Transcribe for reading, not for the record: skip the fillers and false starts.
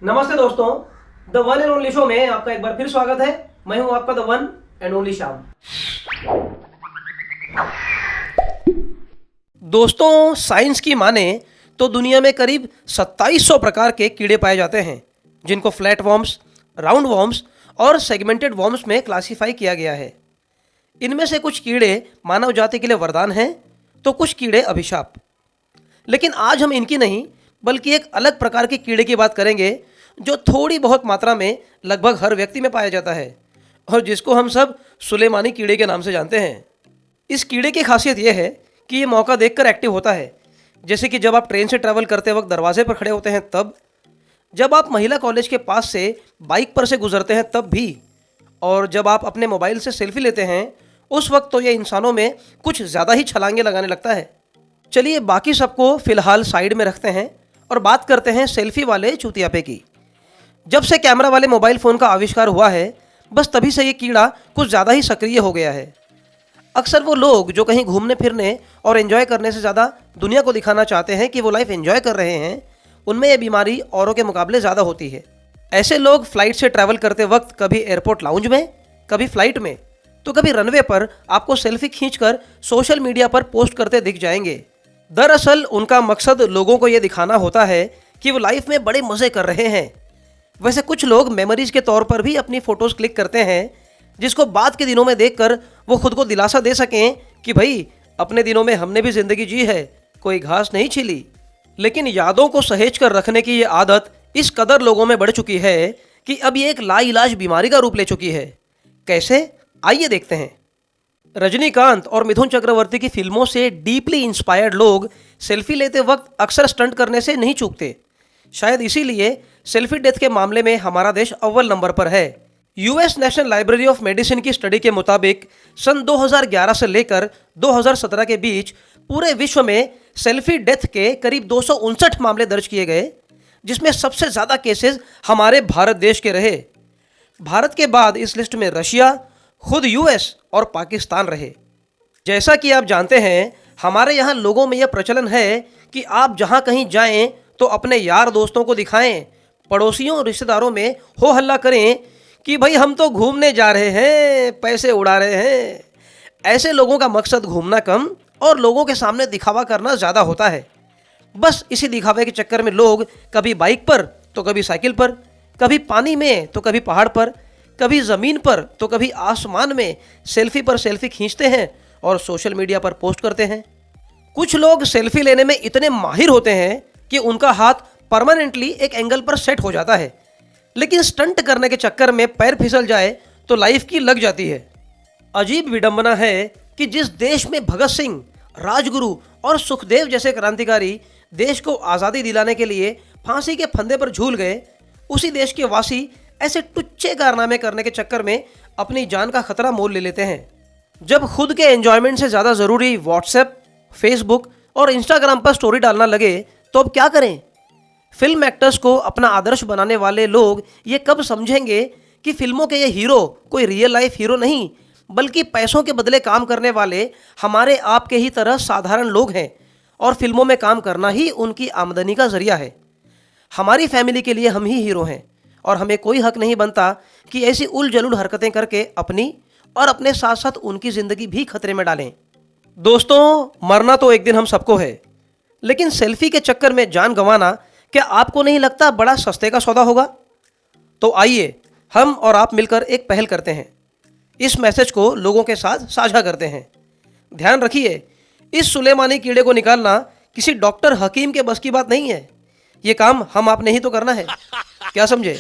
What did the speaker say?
नमस्ते दोस्तों, the one and only show में आपका एक बार फिर स्वागत है। मैं हूं आपका the one and only Shyam. दोस्तों, साइंस की माने तो दुनिया में करीब 2700 प्रकार के कीड़े पाए जाते हैं, जिनको फ्लैट वॉर्म्स, राउंड वॉर्म्स और सेगमेंटेड वॉर्म्स में क्लासिफाई किया गया है। इनमें से कुछ कीड़े मानव जाति के लिए वरदान हैं, तो कुछ कीड़े अभिशाप। लेकिन आज हम इनकी नहीं बल्कि एक अलग प्रकार के कीड़े की बात करेंगे, जो थोड़ी बहुत मात्रा में लगभग हर व्यक्ति में पाया जाता है और जिसको हम सब सुलेमानी कीड़े के नाम से जानते हैं। इस कीड़े की खासियत यह है कि ये मौका देखकर एक्टिव होता है, जैसे कि जब आप ट्रेन से ट्रैवल करते वक्त दरवाजे पर खड़े होते हैं तब, जब आप महिला कॉलेज के पास से बाइक पर से गुजरते हैं तब भी, और जब आप अपने मोबाइल से सेल्फी लेते हैं उस वक्त तो ये इंसानों में कुछ ज़्यादा ही छलांगे लगाने लगता है। चलिए बाकी सबको फिलहाल साइड में रखते हैं और बात करते हैं सेल्फी वाले चूतियापे की। जब से कैमरा वाले मोबाइल फ़ोन का आविष्कार हुआ है, बस तभी से ये कीड़ा कुछ ज़्यादा ही सक्रिय हो गया है। अक्सर वो लोग जो कहीं घूमने फिरने और एंजॉय करने से ज़्यादा दुनिया को दिखाना चाहते हैं कि वो लाइफ एंजॉय कर रहे हैं, उनमें ये बीमारी औरों के मुकाबले ज़्यादा होती है। ऐसे लोग फ्लाइट से ट्रैवल करते वक्त कभी एयरपोर्ट लाउंज में, कभी फ्लाइट में, तो कभी रनवे पर आपको सेल्फी खींचकर सोशल मीडिया पर पोस्ट करते दिख जाएंगे। दरअसल उनका मकसद लोगों को ये दिखाना होता है कि वो लाइफ में बड़े मज़े कर रहे हैं। वैसे कुछ लोग मेमोरीज के तौर पर भी अपनी फ़ोटोज़ क्लिक करते हैं, जिसको बाद के दिनों में देखकर वो खुद को दिलासा दे सकें कि भाई अपने दिनं में हमने भी ज़िंदगी जी है, कोई घास नहीं छिली। लेकिन यादों को सहेज कर रखने की ये आदत इस कदर लोगों में बढ़ चुकी है कि अब ये एक लाइलाज बीमारी का रूप ले चुकी है। कैसे? आइए देखते हैं। रजनीकांत और मिथुन चक्रवर्ती की फिल्मों से डीपली इंस्पायर्ड लोग सेल्फी लेते वक्त अक्सर स्टंट करने से नहीं चूकते। शायद इसीलिए सेल्फी डेथ के मामले में हमारा देश अव्वल नंबर पर है। US national library of medicine की स्टडी के मुताबिक सन 2011 से लेकर 2017 के बीच पूरे विश्व में सेल्फी डेथ के करीब 259 मामले दर्ज किए गए, जिसमें सबसे ज़्यादा केसेस हमारे भारत देश के रहे। भारत के बाद इस लिस्ट में रशिया, खुद यूएस और पाकिस्तान रहे। जैसा कि आप जानते हैं, हमारे यहाँ लोगों में यह प्रचलन है कि आप जहाँ कहीं जाएं तो अपने यार दोस्तों को दिखाएं, पड़ोसियों रिश्तेदारों में हो हल्ला करें कि भाई हम तो घूमने जा रहे हैं, पैसे उड़ा रहे हैं। ऐसे लोगों का मकसद घूमना कम और लोगों के सामने दिखावा करना ज़्यादा होता है। बस इसी दिखावे के चक्कर में लोग कभी बाइक पर तो कभी साइकिल पर, कभी पानी में तो कभी पहाड़ पर, कभी ज़मीन पर तो कभी आसमान में सेल्फी पर सेल्फी खींचते हैं और सोशल मीडिया पर पोस्ट करते हैं। कुछ लोग सेल्फी लेने में इतने माहिर होते हैं कि उनका हाथ परमानेंटली एक एंगल पर सेट हो जाता है, लेकिन स्टंट करने के चक्कर में पैर फिसल जाए तो लाइफ की लग जाती है। अजीब विडंबना है कि जिस देश में भगत सिंह, राजगुरु और सुखदेव जैसे क्रांतिकारी देश को आज़ादी दिलाने के लिए फांसी के फंदे पर झूल गए, उसी देश के वासी ऐसे टुच्चे कारनामे करने के चक्कर में अपनी जान का खतरा मोल ले लेते हैं। जब खुद के एंजॉयमेंट से ज़्यादा ज़रूरी व्हाट्सएप, फेसबुक और इंस्टाग्राम पर स्टोरी डालना लगे तो अब क्या करें? फिल्म एक्टर्स को अपना आदर्श बनाने वाले लोग ये कब समझेंगे कि फिल्मों के ये हीरो कोई रियल लाइफ हीरो नहीं, बल्कि पैसों के बदले काम करने वाले हमारे आप के ही तरह साधारण लोग हैं और फिल्मों में काम करना ही उनकी आमदनी का जरिया है। हमारी फैमिली के लिए हम ही हीरो हैं और हमें कोई हक नहीं बनता कि ऐसी उल जलूल हरकतें करके अपनी और अपने साथ साथ उनकी ज़िंदगी भी खतरे में डालें। दोस्तों, मरना तो एक दिन हम सबको है, लेकिन सेल्फी के चक्कर में जान गंवाना क्या आपको नहीं लगता बड़ा सस्ते का सौदा होगा? तो आइए हम और आप मिलकर एक पहल करते हैं, इस मैसेज को लोगों के साथ साझा करते हैं। ध्यान रखिए, इस सुलेमानी कीड़े को निकालना किसी डॉक्टर हकीम के बस की बात नहीं है। ये काम हम आपने ही तो करना है, क्या समझे?